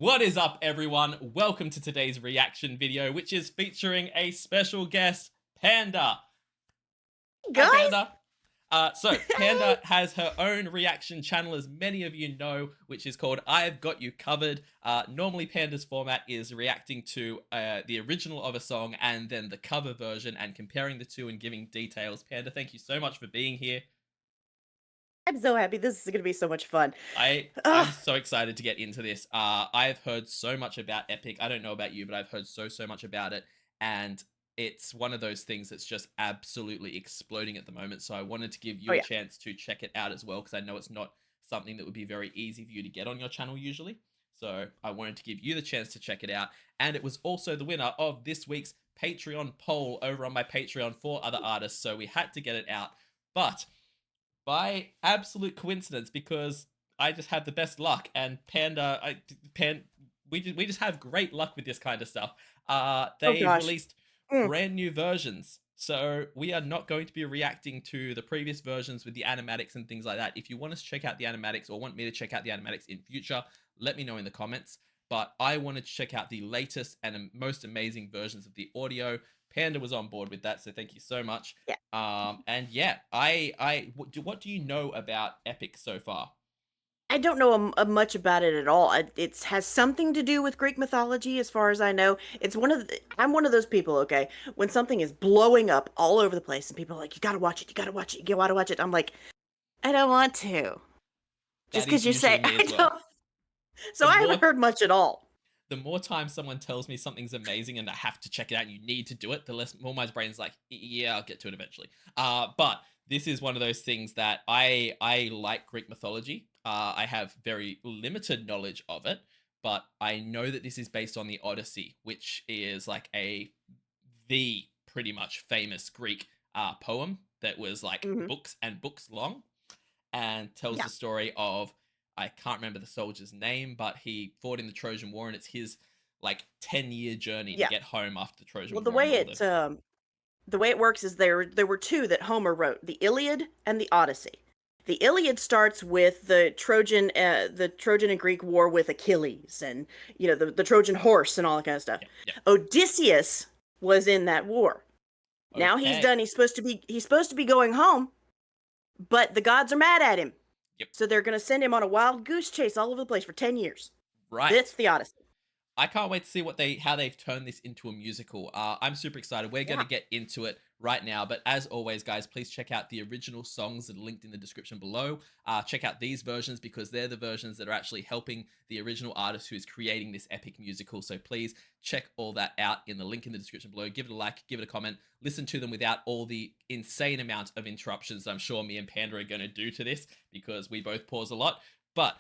What is up, everyone? Welcome to today's reaction video, which is featuring a special guest, Panda. Hi, Guys, Panda. Panda has her own reaction channel, as many of you know, which is called I've Got You Covered. Normally, Panda's format is reacting to the original of a song and then the cover version and comparing the two and giving details. Panda, thank you so much for being here. I'm so happy. This is going to be so much fun. I'm so excited to get into this. I've heard so much about Epic. I don't know about you, but I've heard so much about it, and it's one of those things that's just absolutely exploding at the moment. So I wanted to give you Oh a yeah. chance to check it out as well, because I know it's not something that would be very easy for you to get on your channel usually. So I wanted to give you the chance to check it out, and it was also the winner of this week's Patreon poll over on my Patreon for other artists. So we had to get it out, but by absolute coincidence, because I just have the best luck, and we just have great luck with this kind of stuff. Oh They gosh. released Mm. brand new versions, so we are not going to be reacting to the previous versions with the animatics and things like that. If you want us to check out the animatics or want me to check out the animatics in future, let me know in the comments. But I wanted to check out the latest and most amazing versions of the audio. Panda was on board with that, so thank you so much. Yeah. And yeah, what do you know about Epic so far? I don't know much about it at all. It has something to do with Greek mythology, as far as I know. I'm one of those people. Okay, when something is blowing up all over the place, and people are like, "You got to watch it. You got to watch it. You got to watch it." I'm like, I don't want to, just That because is you usually say me I as well. don't. So The I haven't more heard much at all. the more time someone tells me something's amazing and I have to check it out and you need to do it, the less more my brain's like, yeah, I'll get to it eventually. But this is one of those things that I like Greek mythology. I have very limited knowledge of it, but I know that this is based on the Odyssey, which is like the pretty much famous Greek poem that was like Hmm. books and books long, and tells Yeah. the story of, I can't remember the soldier's name, but he fought in the Trojan War, and it's his like 10-year journey to Yeah. get home after the Well, Trojan War and all the. the way it works is there were two that Homer wrote: the Iliad and the Odyssey. The Iliad starts with the Trojan and Greek war with Achilles, and the Trojan horse and all that kind of stuff. Yeah, yeah. Odysseus was in that war. Now he's Okay. done. He's supposed to be going home, but the gods are mad at him, Yep. so they're going to send him on a wild goose chase all over the place for 10 years. Right. That's the Odyssey. I can't wait to see how they've turned this into a musical. I'm super excited. We're going Yeah. to get into it right now. But as always, guys, please check out the original songs that are linked in the description below. Check out these versions, because they're the versions that are actually helping the original artist who is creating this epic musical. So please check all that out in the link in the description below. Give it a like, give it a comment, listen to them without all the insane amount of interruptions I'm sure me and Panda are going to do to this, because we both pause a lot. But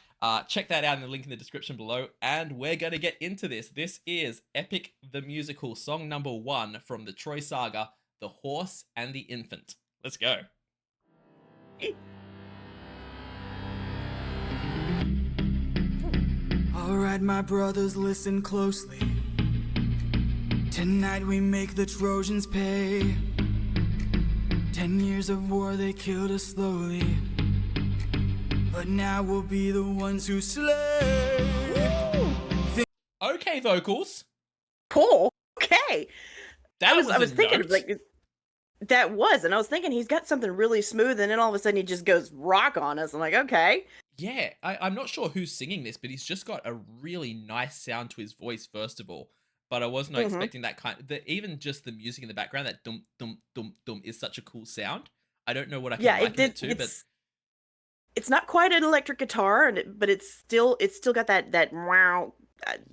check that out in the link in the description below, and we're going to get into this. This is Epic the Musical, song number 1 from the Troy Saga, The Horse and the Infant. Let's go. Alright, my brothers, listen closely. Tonight we make the Trojans pay. 10 years of war, they killed us slowly, but now we'll be the ones who slay. Okay, vocals. Cool. Okay. That I was thinking note. like that was, and I was thinking he's got something really smooth, and then all of a sudden he just goes rock on us. I'm like, okay. Yeah, I'm not sure who's singing this, but he's just got a really nice sound to his voice, first of all. But I was not Hmm. expecting that even just the music in the background, that dum dum dum dum, is such a cool sound. I don't know what I can Yeah, liken it to, but it's not quite an electric guitar, but it's still got that wow,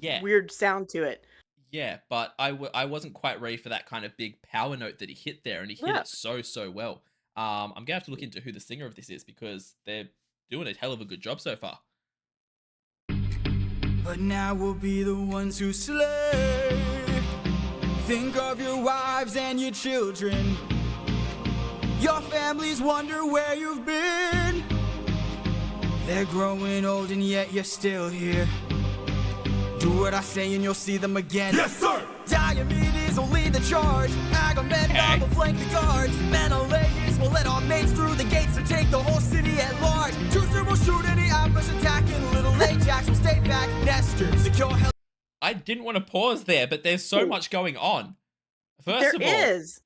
yeah, weird sound to it. yeah. But I wasn't quite ready for that kind of big power note that he hit there, and he hit Yeah. it so well. I'm gonna have to look into who the singer of this is, because they're doing a hell of a good job so far. But now we'll be the ones who slay. Think of your wives and your children. Your families wonder where you've been. They're growing old and yet you're still here. Do what I say and you'll see them again. Yes, sir! Diomedes will lead the charge. Agamemnon will flank the guards. Menelaus will let our mates through the gates to take the whole city at large. Teucer will shoot any outbursts attacking. Little Ajax will stay back. Nestor nesters. Secure hell. I didn't want to pause there, but there's so much going on. First There of all, is.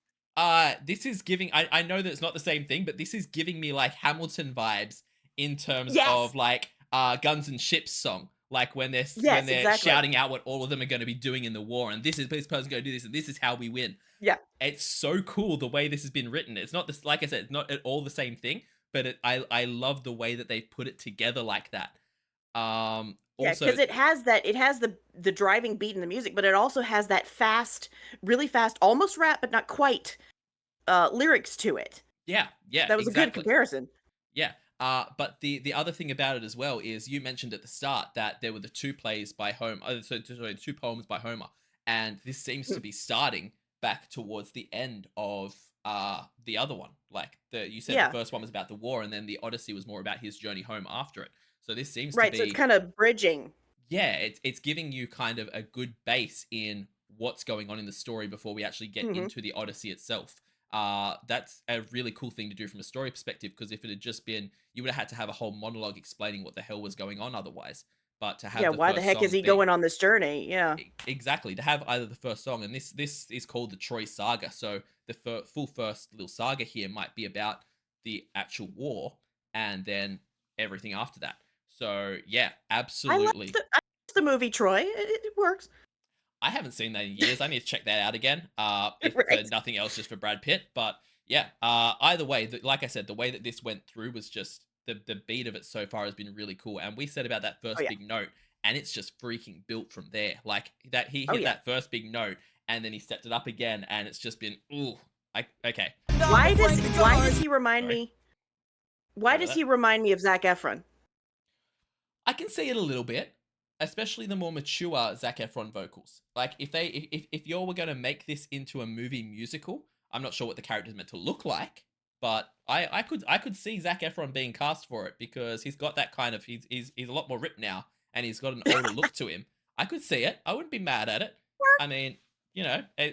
this is giving, I know that it's not the same thing, but this is giving me like Hamilton vibes in terms Yes. of like Guns and Ships song. Like when they're Yes, exactly. shouting out what all of them are going to be doing in the war, and this person's going to do this, and this is how we win. Yeah. It's so cool the way this has been written. It's not this, like I said, it's not at all the same thing, but I love the way that they put it together like that. Yeah, Also, because it has the driving beat in the music, but it also has that fast, really fast, almost rap, but not quite, lyrics to it. yeah, That was a good exactly. comparison. Yeah. But the other thing about it as well is you mentioned at the start that there were the two plays by Homer, sorry, two poems by Homer, and this seems to be starting back towards the end of the other one. Like you said, Yeah. the first one was about the war, and then the Odyssey was more about his journey home after it. So this seems to Right, so it's be, kind of bridging. yeah, it's giving you kind of a good base in what's going on in the story before we actually get Mhm. into the Odyssey itself. That's a really cool thing to do from a story perspective, because if it had just been, you would have had to have a whole monologue explaining what the hell was going on otherwise. But to have Yeah, the why the first heck is song he be going on this journey? Yeah. exactly, to have either the first song, and this is called the Troy Saga, so the full first little saga here might be about the actual war, and then everything after that. So yeah, absolutely. I liked the movie Troy. It works. I haven't seen that in years. I need to check that out again. If for Right. nothing else, just for Brad Pitt. But yeah, either way, like I said, the way that this went through was just the beat of it so far has been really cool. And we said about that Oh first yeah. big note, and it's just freaking built from there. Like that, he Oh hit yeah. that first big note, and then he stepped it up again, and it's just been ooh. Okay. Why does he remind Sorry. me? Why Sorry about does that. he remind me of Zac Efron? I can see it a little bit, especially the more mature Zac Efron vocals. Like if you were going to make this into a movie musical, I'm not sure what the character's meant to look like, but I could see Zac Efron being cast for it because he's got that kind of he's a lot more ripped now and he's got an older look to him. I could see it. I wouldn't be mad at it. I mean,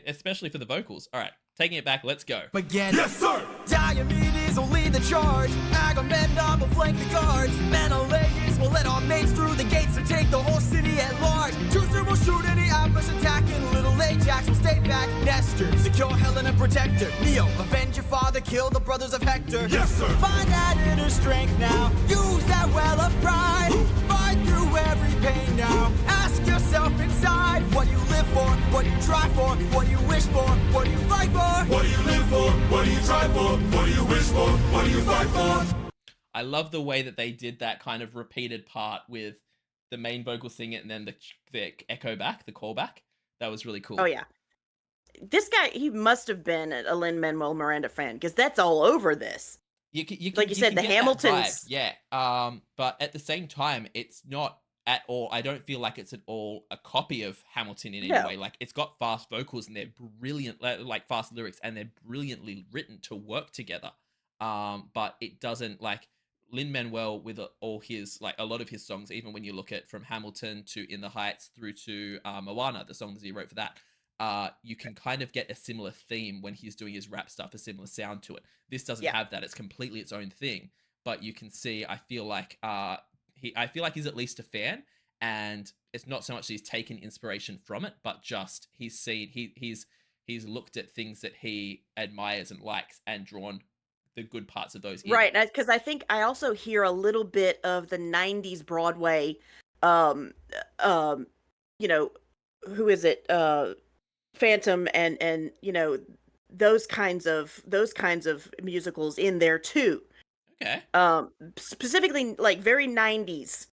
especially for the vocals. All right, taking it back. Let's go. Again. Yes, sir! Diomedes will lead the charge. Agamemnon will flank the guards. Menelaus will let our mates through the gates to take the whole city at large. Teucer will shoot any ambush attacking. Little Ajax will stay back. Nestor, secure Helena protector. Neo, avenge your father, kill the brothers of Hector. Yes, sir! Find that inner strength now. Use that well of pride. Fight through every pain now. Ask yourself inside what you live for, what you try for, what you wish for, what you fight for. What do you live for? What do you try for? What do you wish for? What do you fight for? I love the way that they did that kind of repeated part with the main vocal singing it and then the echo back, the callback. That was really cool. Oh yeah. This guy, he must have been a Lin-Manuel Miranda fan because that's all over this. Like you said, can the get that Hamiltons. vibe, yeah. But at the same time, it's not at all. I don't feel like it's at all a copy of Hamilton in any No. way. Like it's got fast vocals and they're brilliant, like fast lyrics, and they're brilliantly written to work together. But it doesn't like Lin-Manuel with all his like a lot of his songs. Even when you look at from Hamilton to In the Heights through to Moana, the songs he wrote for that. You can kind of get a similar theme when he's doing his rap stuff, a similar sound to it. This doesn't Yeah. have that. It's completely its own thing. But you can see, I feel like he's at least a fan, and it's not so much that he's taken inspiration from it, but just he's seen he's looked at things that he admires and likes and drawn the good parts of those in. Right, because I think I also hear a little bit of the '90s Broadway, um, you know, who is it? Phantom and those kinds of musicals in there too. Okay. Specifically like very '90s.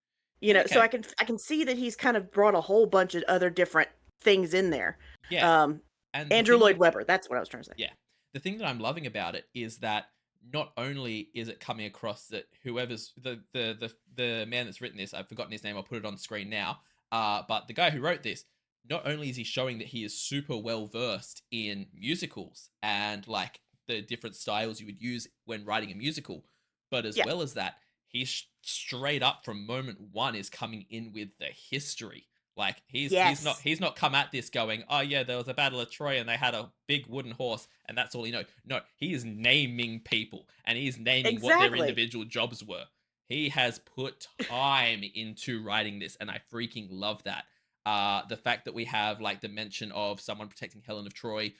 So Okay. I can see that he's kind of brought a whole bunch of other different things in there. Yeah. And the Andrew thing Lloyd that Webber, that's what I was trying to say. Yeah. The thing that I'm loving about it is that not only is it coming across that whoever's the man that's written this, I've forgotten his name, I'll put it on screen now. But the guy who wrote this, not only is he showing that he is super well versed in musicals and like the different styles you would use when writing a musical, but as Yeah. well as that, he's straight up from moment one is coming in with the history. Like he's Yes. not come at this going, oh yeah, there was a battle of Troy and they had a big wooden horse and that's all he knows. No, he is naming people and he's naming what their Exactly. individual jobs were. He has put time into writing this, and I freaking love that. The fact that we have like the mention of someone protecting Helen of Troy,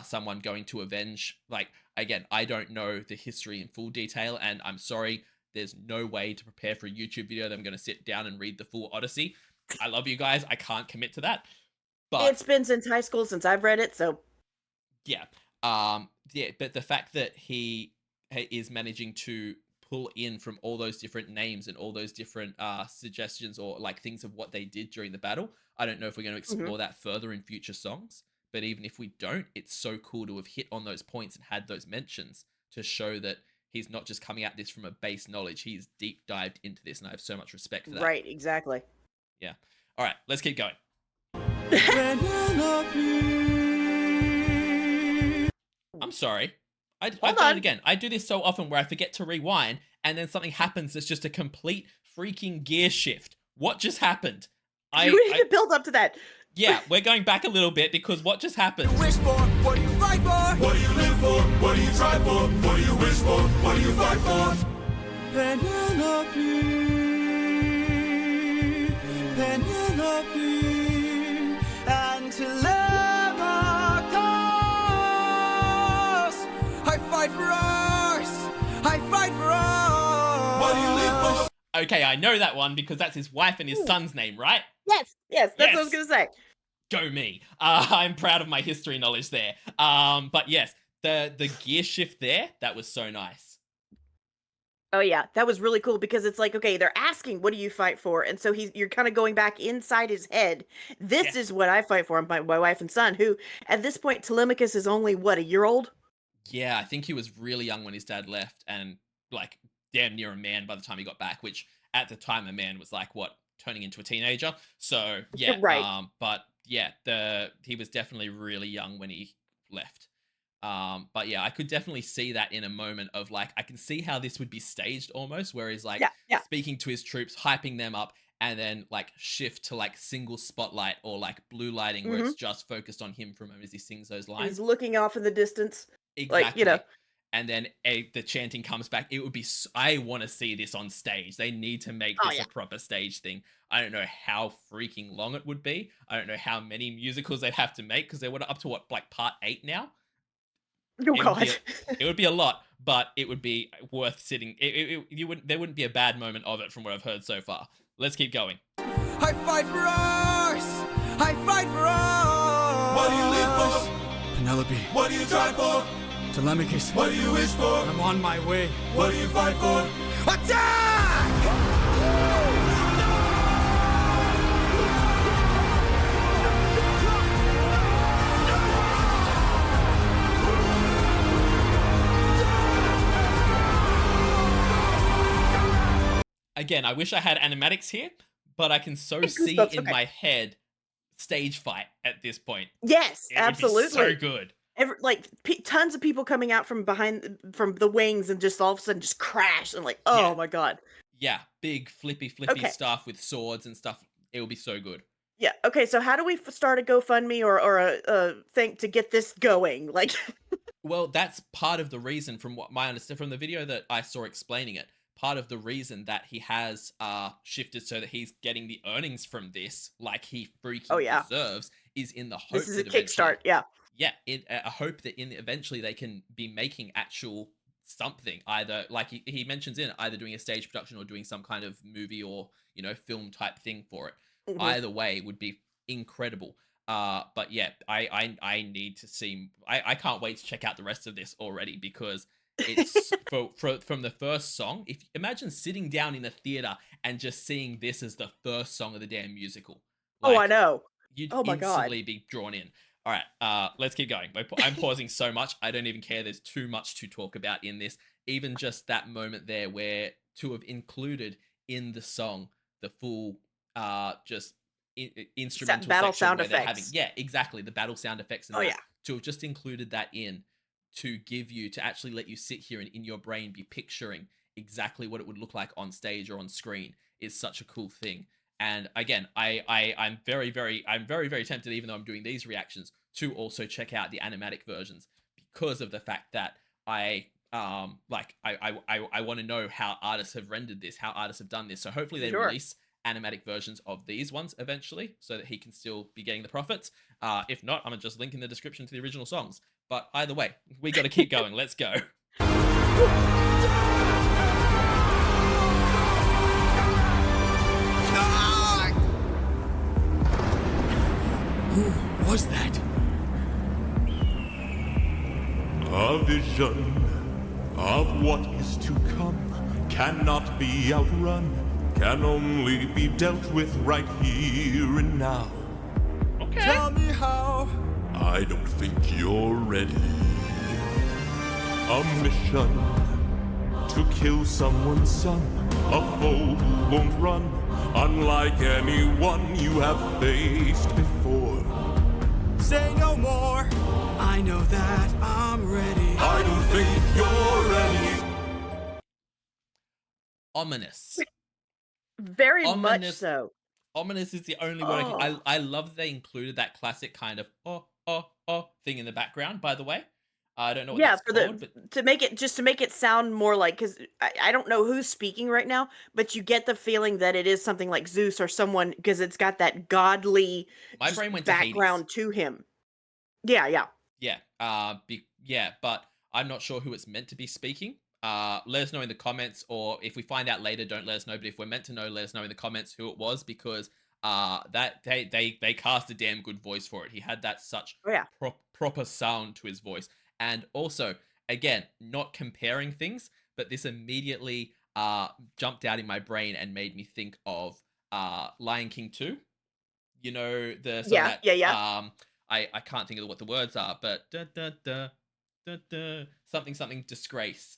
someone going to avenge. Like again, I don't know the history in full detail, and I'm sorry, there's no way to prepare for a YouTube video that I'm going to sit down and read the full Odyssey. I love you guys. I can't commit to that, but It's been since high school since I've read it, so yeah, yeah. But the fact that he is managing to pull in from all those different names and all those different suggestions or like things of what they did during the battle. I don't know if we're going to mhm. explore that further in future songs, but even if we don't, it's so cool to have hit on those points and had those mentions to show that he's not just coming at this from a base knowledge. He's deep dived into this, and I have so much respect for that. Right, exactly. Yeah. All right, let's keep going. I'm sorry. I've Hold done it on. again. I do this so often where I forget to rewind, and then something happens that's just a complete freaking gear shift. What just happened? You need to build up to that. Yeah, we're going back a little bit because what just happened? Wish for? What do you fight for? What do you live for? What do you try for? What do you wish for? What do you fight for? Penelope, Penelope, and Telemachus. I fight for ours. I fight for ours. What do you live for? Okay, I know that one because that's his wife and his son's name, right? Yes, that's what I Yes. was gonna say. Go me. I'm proud of my history knowledge there. But yes, the gear shift there, that was so nice. Oh yeah, that was really cool because it's like, okay, they're asking, "What do you fight for?" And so you're kind of going back inside his head. This Yeah. is what I fight for, my wife and son. Who, at this point, Telemachus is only what, a year old? Yeah, I think he was really young when his dad left and like damn near a man by the time he got back, which at the time a man was like what, turning into a teenager. So yeah, Right. but yeah, he was definitely really young when he left. But yeah, I could definitely see that in a moment of like I can see how this would be staged almost, where he's like Yeah, yeah. speaking to his troops, hyping them up, and then like shift to like single spotlight or like blue lighting where Hmm. it's just focused on him for a moment as he sings those And he's lines. looking off in the distance, like, Exactly. And then the chanting comes back. It would be. I want to see this on stage. They need to make oh this yeah, a proper stage thing. I don't know how freaking long it would be. I don't know how many musicals they'd have to make because they were up to what, like part 8 now. oh It would be. god. It would be a lot, but it would be worth sitting. You wouldn't. There wouldn't be a bad moment of it from what I've heard so far. Let's keep going. I fight for ours. I fight for ours. What do you live for? Penelope. What do you try for? Telemachus. What do you wish for? I'm on my way. What do you fight for? Attack! Again, I wish I had animatics here, but I can so see Goosebumps, in okay. my head stage fight at this point. Yes, It would be so absolutely. good. Like tons of people coming out from behind from the wings and just all of a sudden just crash and like, Yeah. oh my god. Yeah, big flippy Okay. stuff with swords and stuff. It will be so good. Yeah. Okay. So how do we start a GoFundMe or a thing to get this going? Like, Well, that's part of the reason from what my understand from the video that I saw explaining it. Part of the reason that he has shifted so that he's getting the earnings from this like he oh freaking yeah, deserves is in the hope this is a that eventually kickstart. Yeah. yeah, a hope that in eventually they can be making actual something either like he mentions in it, either doing a stage production or doing some kind of movie or film type thing for it. Hmm. Either way would be incredible. But yeah, I need to see. I can't wait to check out the rest of this already because it's from the first song. If imagine sitting down in a theater and just seeing this as the first song of the damn musical, Oh, I like know. you'd Oh my god. instantly be drawn in. All right, let's keep going. I'm pausing so much. I don't even care. There's too much to talk about in this. Even just that moment there where to have included in the song the full just instrumental Battle section sound where they're having effects. exactly the battle sound effects and Oh that yeah. to have just included that in to give you to actually let you sit here and in your brain be picturing exactly what it would look like on stage or on screen is such a cool thing. And again, I'm very tempted, even though I'm doing these reactions, to also check out the animatic versions because of the fact that Like I want to know how artists have rendered this, how artists have done this. So hopefully they Sure. release animatic versions of these ones eventually, so that he can still be getting the profits. If not, I'm gonna just link in the description to the original songs. But either way, we got to keep going. Let's go. Who was that? A vision of what is to come cannot be outrun, can only be dealt with right here and now. Okay. Tell me how. I don't think you're ready. A mission to kill someone's son, a foe who won't run, unlike anyone you have faced before. Say no more. I know that I'm ready. I don't think you're ready. Ominous. Very much Ominous. so. Ominous is the only word Oh. I love that they included that classic kind of thing in the background, by the way. I don't know what Yeah, that's for called, the but to make it sound more like, because I don't know who's speaking right now, but you get the feeling that it is something like Zeus or someone, because it's got that godly my just brain went to Hades. background to him. Yeah, yeah. Yeah. Yeah, but I'm not sure who it's meant to be speaking. Let us know in the comments, or if we find out later, don't let us know. But if we're meant to know, let us know in the comments who it was, because that they cast a damn good voice for it. He had that such Oh yeah. proper sound to his voice. And also, again, not comparing things, but this immediately jumped out in my brain and made me think of Lion King 2. You know, the song Yeah, that yeah, yeah. I can't think of what the words are, but something something disgrace.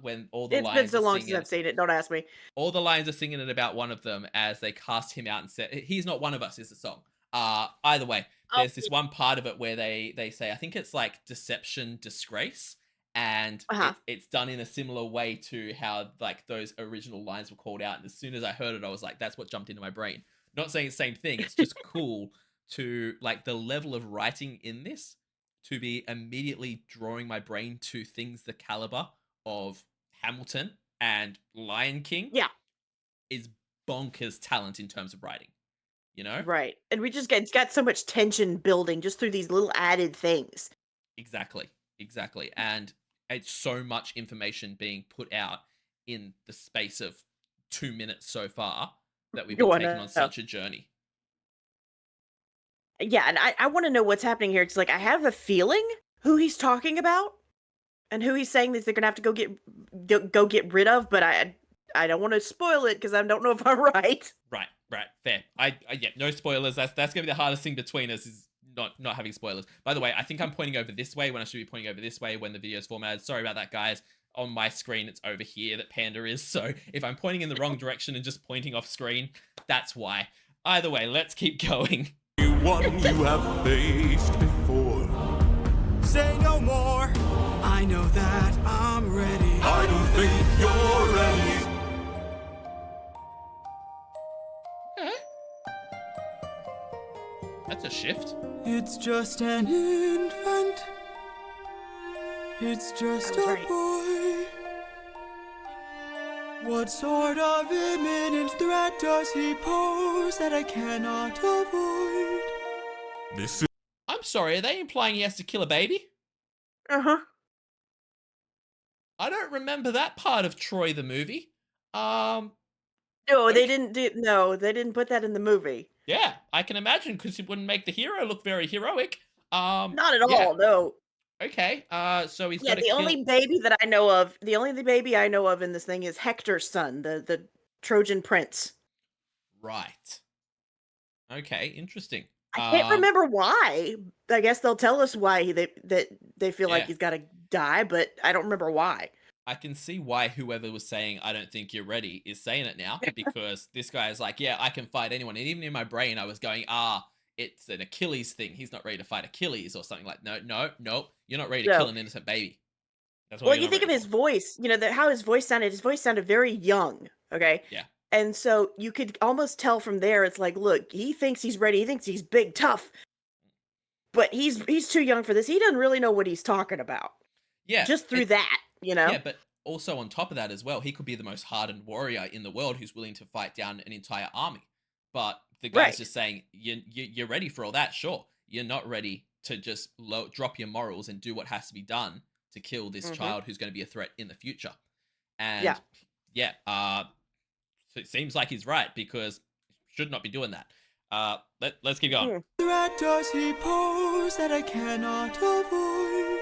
When all the It's been lions so are long since singing, I've seen it. Don't ask me. all the lions are singing it about one of them as they cast him out and said, "He's not one of us." Is the song. Either way, Oh, there's this one part of it where they say, I think it's like deception, disgrace, and uh-huh. it's done in a similar way to how like those original lines were called out. And as soon as I heard it, I was like, that's what jumped into my brain. Not saying it's the same thing. It's just cool to like the level of writing in this to be immediately drawing my brain to things the caliber of Hamilton and Lion King Yeah, is bonkers talent in terms of writing, you know? right. And we just get it's got so much tension building just through these little added things. Exactly. Exactly. And it's so much information being put out in the space of 2 minutes so far that we've You been taken wanna on know. such a journey. Yeah, and I want to know what's happening here. It's like I have a feeling who he's talking about and who he's saying that they're gonna have to go get rid of, but I don't want to spoil it because I don't know if I'm right. Right, right, fair. I yeah, no spoilers. That's gonna be the hardest thing between us is not having spoilers. By the way, I think I'm pointing over this way when I should be pointing over this way when the video's formatted. Sorry about that, guys. On my screen, it's over here that Panda is. So if I'm pointing in the wrong direction and just pointing off screen, that's why. Either way, let's keep going. One you have faced before. Say no more. I know that I'm ready. I don't think you're ready. Okay. That's a shift. It's just an infant. It's just I was a right. boy. What sort of imminent threat does he pose that I cannot avoid? This is I'm sorry, are they implying he has to kill a baby? Uh-huh. I don't remember that part of Troy the movie. Um, No, they okay. didn't do no, they didn't put that in the movie. Yeah, I can imagine because it wouldn't make the hero look very heroic. Not at Yeah, all, no. okay. So he's Yeah, got to kill. the only baby I know of in this thing is Hector's son, the Trojan prince. Right. Okay, interesting. I can't Um, remember why. I guess they'll tell us why they feel like yeah, he's got to die, but I don't remember why. I can see why whoever was saying "I don't think you're ready" is saying it now because this guy is like, yeah, I can fight anyone, and even in my brain, I was going, it's an Achilles thing. He's not ready to fight Achilles or something like. No, no, no, you're not ready to kill So, an innocent baby. That's what well, you're you not think of ready his for. voice, how his voice sounded. His voice sounded very young, okay? Yeah. And so you could almost tell from there. It's like, look, he thinks he's ready. He thinks he's big, tough, but he's too young for this. He doesn't really know what he's talking about. Yeah, Just through that. you know? Yeah, but also on top of that as well, he could be the most hardened warrior in the world who's willing to fight down an entire army. But the guy's Right. just saying, you're ready for all that, sure. You're not ready to just drop your morals and do what has to be done to kill this Mhm. child who's going to be a threat in the future. Yeah. And yeah, so it seems like he's right because should not be doing that. Let's keep going. Mm. Threat does he pose that I cannot avoid?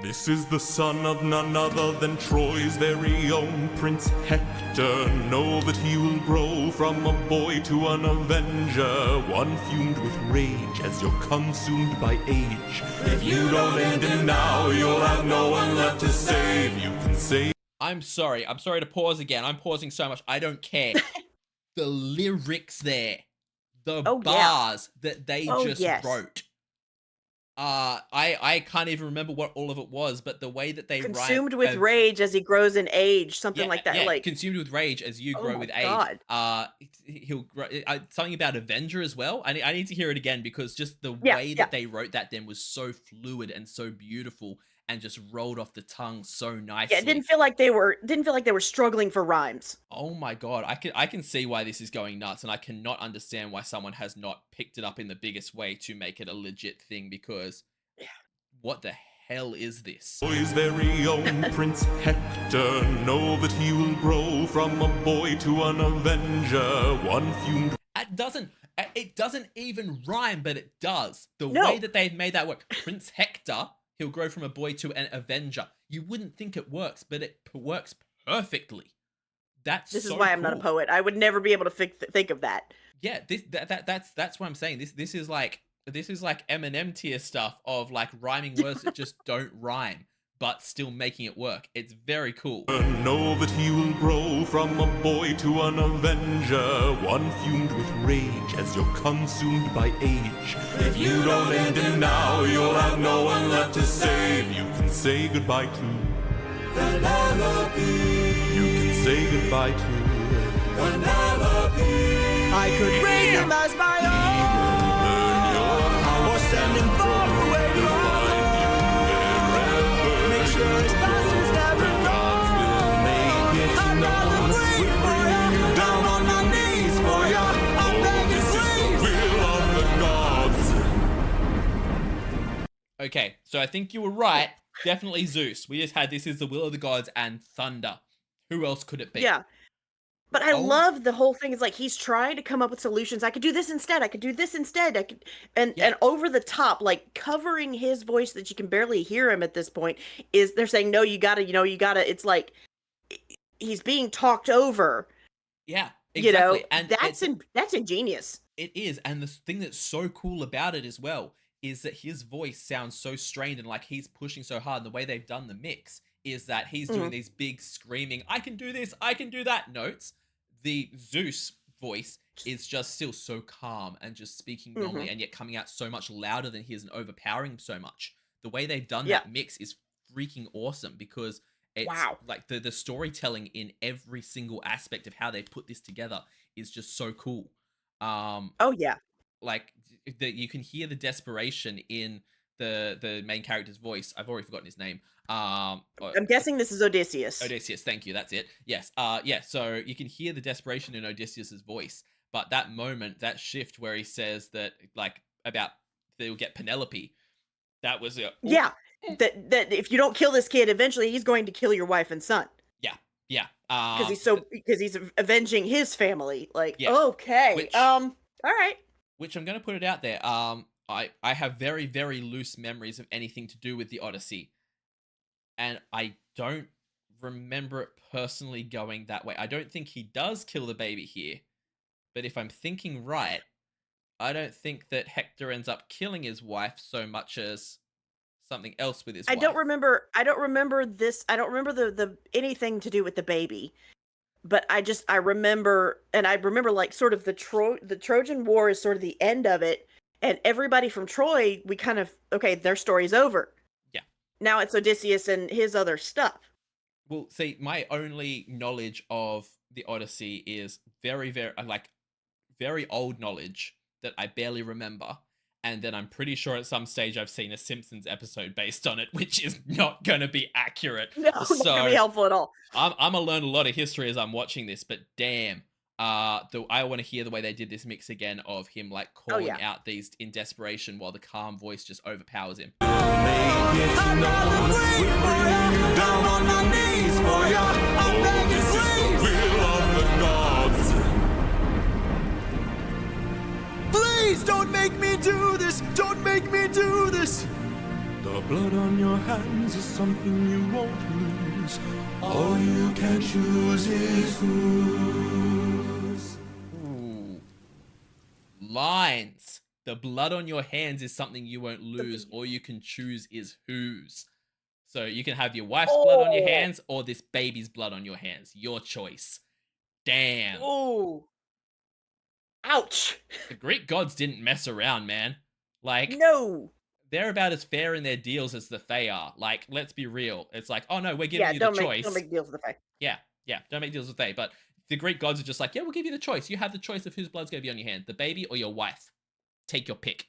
This is the son of none other than Troy's very own Prince Hector. Know that he will grow from a boy to an avenger, one fumed with rage as you're consumed by age. If you don't end him now, you'll have no one left to save. You can save. I'm sorry to pause again. I'm pausing so much. I don't care. The lyrics there, the Oh, yeah. bars that they Oh, just yes. wrote. I can't even remember what all of it was, but the way that they rhyme, Consumed with rage as he grows in age, something yeah, like that. yeah, Like, consumed with rage as you oh grow my with age. God. He'll grow. Something about Avenger as well. I need to hear it again because just the Yeah, way yeah. that they wrote that then was so fluid and so beautiful and just rolled off the tongue so Yeah, it nicely. didn't feel like they were struggling for rhymes. Oh my god, I can see why this is going nuts, and I cannot understand why someone has not picked it up in the biggest way to make it a legit thing because what the hell is this? Troy's very own Prince Hector. Know that he will grow from a boy to an avenger, one fumed. It doesn't even rhyme, but it does. The way No. that they've made that work. Prince Hector, he'll grow from a boy to an avenger. You wouldn't think it works, but it works perfectly. That's This is so why I'm not a cool. poet. I would never be able to think of that. Yeah, that's what I'm saying. This is like Eminem tier stuff of like rhyming words that just don't rhyme, but still making it work. It's very cool. Know that he will grow from a boy to an avenger, one fumed with rage as you're consumed by age. If you don't end him now, you'll have no one left to save. You can say goodbye to Penelope. You can say goodbye to Penelope. I could raise him as my own, or send him far away to home. Make sure his past is never known. I'm gonna wait for ya, down on my knees for ya. I'm begging, please. will of the gods. Okay, so I think you were right. Definitely Zeus. We just had this is the will of the gods and thunder. Who else could it be? Yeah. But I Oh, love the whole thing. Is like he's trying to come up with solutions. I could do this instead. I could do this instead. I could yeah. and over the top, like covering his voice that you can barely hear him at this point, is they're saying, no, you gotta, you gotta, it's like he's being talked over, Yeah, you know. exactly. And That's ingenious. it is. And the thing that's so cool about it as well is that his voice sounds so strained and like he's pushing so hard. And the way they've done the mix is that he's doing Mhm. these big screaming, I can do this, I can do that notes. The Zeus voice is just still so calm and just speaking normally Mhm. and yet coming out so much louder than his and overpowering so much. The way they've done Yeah. that mix is freaking awesome because it's Wow. like the storytelling in every single aspect of how they put this together is just so cool. Um, Oh yeah. like you can hear the desperation in the main character's voice. I've already forgotten his name. I'm guessing this is Odysseus. Odysseus, thank you. That's it. Yes. Yeah. So you can hear the desperation in Odysseus's voice, but that moment, that shift where he says that, like, about they'll get Penelope, that was a Yeah. That if you don't kill this kid, eventually he's going to kill your wife and son. yeah, yeah. Because he's avenging his family. Like, Yeah. okay. Which- All right. Which I'm gonna put it out there. I have very very loose memories of anything to do with the Odyssey, and I don't remember it personally going that way. I don't think he does kill the baby here, but if I'm thinking right, I don't think that Hector ends up killing his wife so much as something else with his I wife. don't remember this. I don't remember the anything to do with the baby. But I remember, and I remember like sort of the Trojan War is sort of the end of it, and everybody from Troy, we kind of, okay, their story's over. Yeah. Now it's Odysseus and his other stuff. Well, see, my only knowledge of the Odyssey is very, very, like, very old knowledge that I barely remember. And then I'm pretty sure at some stage I've seen a Simpsons episode based on it, which is not going to be accurate. No, not gonna be So helpful at all. I'm gonna learn a lot of history as I'm watching this, but damn, I want to hear the way they did this mix again of him like Oh calling yeah. out these in desperation while the calm voice just overpowers him. Make it known, we're bringing you down on your knees for ya. Oh, this is the will of the gods. Please don't make me do this! Don't make me do this! The blood on your hands is something you won't lose. All you can choose is whose. Ooh. Lines. The blood on your hands is something you won't lose. All you can choose is whose. So you can have your wife's blood on your Oh. hands or this baby's blood on your hands. Your choice. Damn. Ooh. Ouch. The Greek gods didn't mess around, man. Like, No. they're about as fair in their deals as the Fae are. Like, let's be real. It's like, oh no, we're giving Yeah, you the choice. don't make deals with the fact. Yeah, don't make deals with Fae. But the Greek gods are just like, yeah, we'll give you the choice. You have the choice of whose blood's going to be on your hand, the baby or your wife. Take your pick.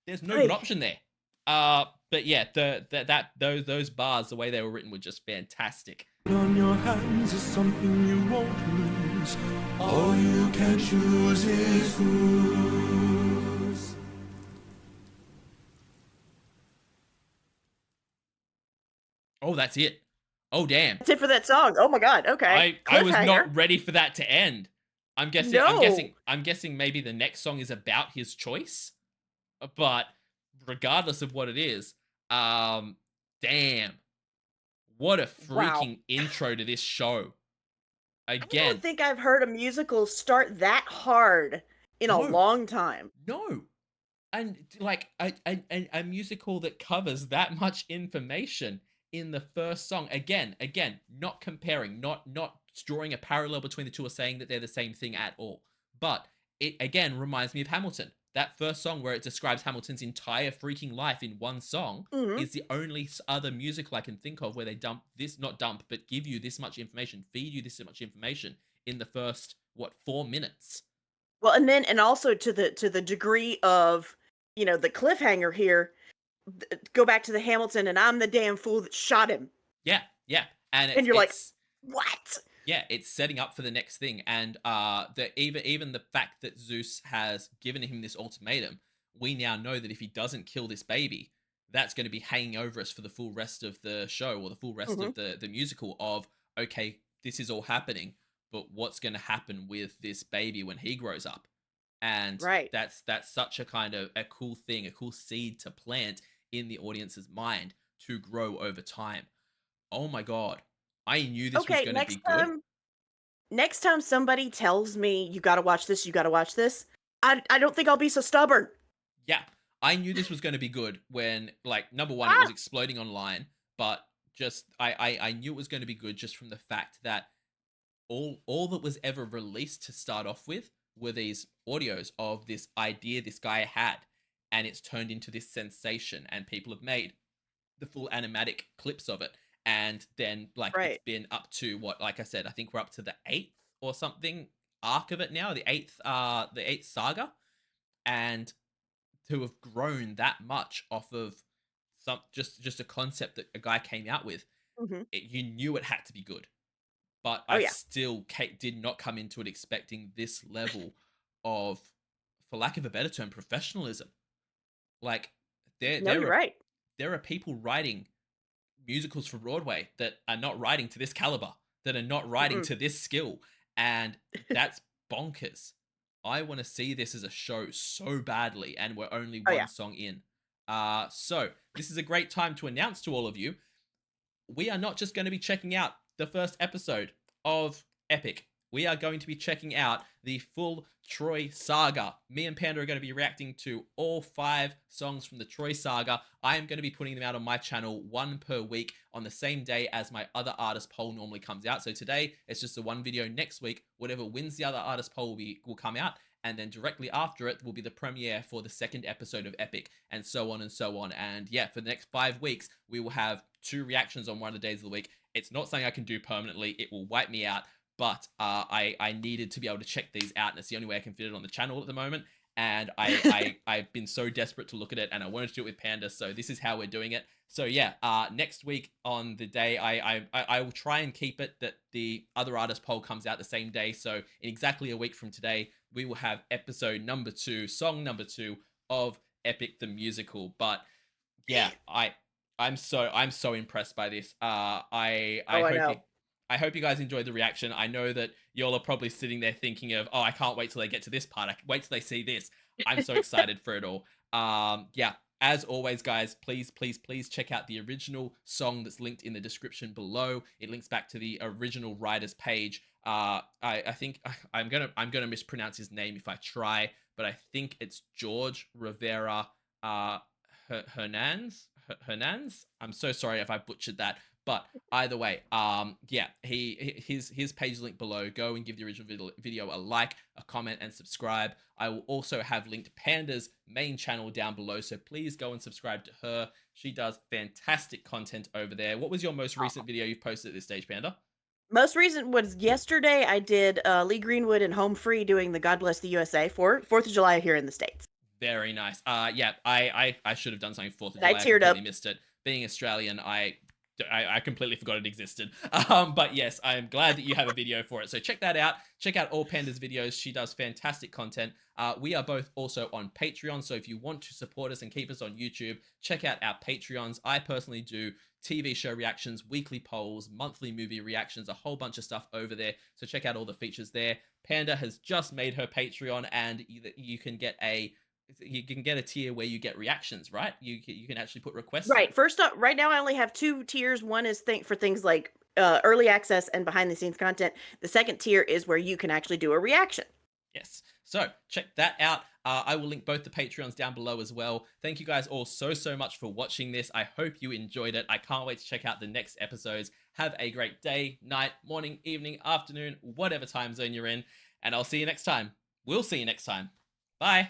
There's no good Hey. option there. But yeah, those bars, the way they were written, were just fantastic. On your hands is something you won't lose. All you can choose is whose. Oh, that's it. Oh, damn. That's it for that song. Oh my god. Okay. I was Cliffhanger. not ready for that to end. I'm guessing. No. I'm guessing maybe the next song is about his choice. But regardless of what it is, damn, what a Wow. freaking intro to this show. I Again, don't think I've heard a musical start that hard in a No. long time. no, and like a musical that covers that much information in the first song. Again, not comparing, not drawing a parallel between the two or saying that they're the same thing at all. But it again reminds me of Hamilton. That first song where it describes Hamilton's entire freaking life in one song Mhm. is the only other musical I can think of where they but give you this much information, feed you this much information in the first, 4 minutes. Well, and also to the degree of, the cliffhanger here, go back to the Hamilton and I'm the damn fool that shot him. Yeah. And, And you're like, it's, what? yeah, it's setting up for the next thing. And even the fact that Zeus has given him this ultimatum, we now know that if he doesn't kill this baby, that's going to be hanging over us for the full rest of the show or the full rest of the musical of, okay, this is all happening, but what's going to happen with this baby when he grows up? And Right. that's such a kind of a cool thing, a cool seed to plant in the audience's mind to grow over time. Oh my god. I knew this was Okay, going to be good. next time somebody tells me you got to watch this, I don't think I'll be so stubborn. Yeah, I knew this was going to be good when, like, number one, it was exploding online, but just I knew it was going to be good just from the fact that all that was ever released to start off with were these audios of this idea this guy had, and it's turned into this sensation, and people have made the full animatic clips of it. And then, like, Right. it's been up to what, like I said, I think we're up to the 8th or something arc of it now, the eighth saga, and to have grown that much off of just a concept that a guy came out with, Mhm. you knew it had to be good. But Oh I yeah. still did not come into it expecting this level of, for lack of a better term, professionalism. Like, No, you're right. there are people writing musicals for Broadway that are not writing to this caliber, that are not writing Mm-mm. to this skill, and that's bonkers. I want to see this as a show so badly, and we're only Oh one yeah. song in. So this is a great time to announce to all of you, we are not just going to be checking out the first episode of Epic. We are going to be checking out the full Troy saga. Me and Panda are going to be reacting to all 5 songs from the Troy saga. I am going to be putting them out on my channel, 1 per week, on the same day as my other artist poll normally comes out. So today, it's just the 1 video. Next week, whatever wins the other artist poll will come out. And then directly after it will be the premiere for the 2nd episode of Epic, and so on and so on. And yeah, for the next 5 weeks, we will have 2 reactions on one of the days of the week. It's not something I can do permanently. It will wipe me out. But I needed to be able to check these out, and it's the only way I can fit it on the channel at the moment. and I've been so desperate to look at it, and I wanted to do it with Panda, so this is how we're doing it. So yeah, next week on the day I will try and keep it that the other artist poll comes out the same day. So in exactly a week from today, we will have episode number 2, song number 2 of Epic the Musical. But yeah, I'm so impressed by this. I Oh, I hope you know. I hope you guys enjoyed the reaction. I know that y'all are probably sitting there thinking of, oh, I can't wait till they get to this part. I can wait till they see this. I'm so excited for it all. Yeah, as always, guys, please check out the original song that's linked in the description below. It links back to the original writer's page. I think I'm gonna mispronounce his name if I try, but I think it's George Rivera Hernandez. Hernandez. I'm so sorry if I butchered that, but either way, yeah, his page link below. Go and give the original video a like, a comment, and subscribe. I will also have linked Panda's main channel down below, so please go and subscribe to her. She does fantastic content over there. What was your most recent video you've posted at this stage, Panda? Most recent was yesterday. I did Lee Greenwood and Home Free doing the God Bless the USA for 4th of July here in the States. Very nice. Yeah, I should have done something 4th of And I July. I teared completely up. missed it. Being Australian, I completely forgot it existed. But yes, I am glad that you have a video for it. So check that out. Check out all Panda's videos. She does fantastic content. We are both also on Patreon. So if you want to support us and keep us on YouTube, check out our Patreons. I personally do TV show reactions, weekly polls, monthly movie reactions, a whole bunch of stuff over there. So check out all the features there. Panda has just made her Patreon, and you can get a tier where you get reactions, right? You can actually put requests. Right. First up, right now I only have 2 tiers. One is for things like early access and behind the scenes content. The second tier is where you can actually do a reaction. Yes. So check that out. I will link both the Patreons down below as well. Thank you guys all so much for watching this. I hope you enjoyed it. I can't wait to check out the next episodes. Have a great day, night, morning, evening, afternoon, whatever time zone you're in. And I'll see you next time. We'll see you next time. Bye.